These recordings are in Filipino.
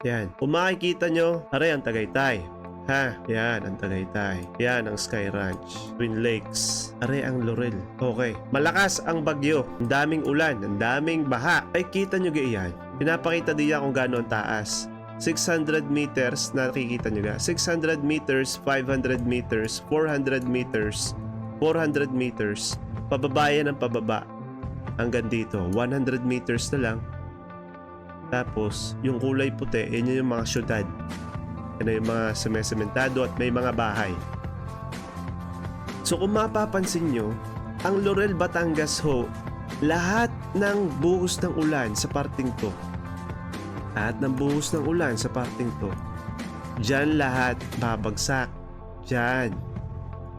Yan. Kung makikita nyo, aray ang Tagaytay. Ha, yan ang Tagaytay. Yan ang Sky Ranch. Twin Lakes. Are ang Laurel. Okay. Malakas ang bagyo. Ang daming ulan. Ang daming baha. Ay, kita nyo gayan. Pinapakita diyan kung gaano ang taas. 600 meters, nakikita nyo ga. 600 meters, 500 meters, 400 meters, 400 meters. Pababa yan ang pababa. Hanggang dito. 100 meters na lang. Tapos, yung kulay puti, yun yung mga syudad. Ano yung mga sementado at may mga bahay. So kung mapapansin nyo, ang Laurel, Batangas ho, lahat ng buhos ng ulan sa parting to. Lahat ng buhos ng ulan sa parting to. Diyan lahat babagsak. Diyan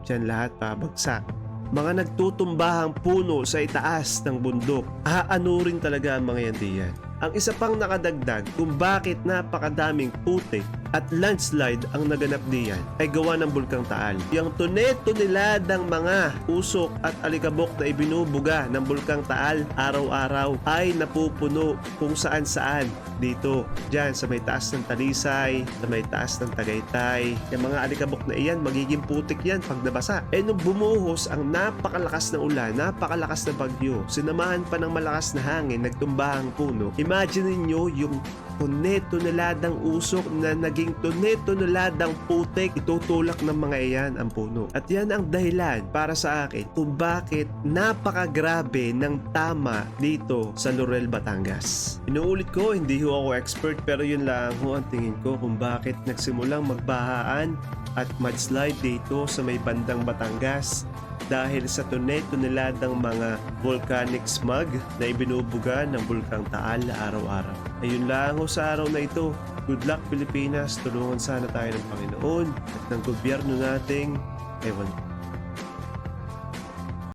lahat babagsak. Mga nagtutumbahang puno sa itaas ng bundok. Aanurin talaga ang mga yan diyan. Ang isa pang nakadagdag kung bakit napakadaming putik at landslide ang naganap diyan ay gawa ng Bulkang Taal. Yung tuneto-niladang mga usok at alikabok na ibinubuga ng Bulkang Taal araw-araw ay napupuno kung saan-saan dito. Diyan sa may taas ng Talisay, sa may taas ng Tagaytay. Yung mga alikabok na iyan, magiging putik yan pag nabasa. Eh nung bumuhos ang napakalakas na ulan, napakalakas na bagyo, sinamahan pa ng malakas na hangin, nagtumbahang puno. Imagine niyo yung tuneto-niladang usok na naging tuneto-niladang putik, itutulak ng mga iyan ang puno. At yan ang dahilan para sa akin kung bakit napakagrabe ng tama dito sa Laurel, Batangas. Inuulit ko, hindi ho ako expert pero yun lang ho ang tingin ko kung bakit nagsimulang magbahaan at mudslide dito sa may bandang Batangas dahil sa tuneto-niladang mga volcanic smog na ibinubuga ng Bulkang Taal araw-araw. Ayun lang ho sa araw na ito. Good luck Pilipinas, tulungan sana tayo ng Panginoon at ng gobyerno nating ewan.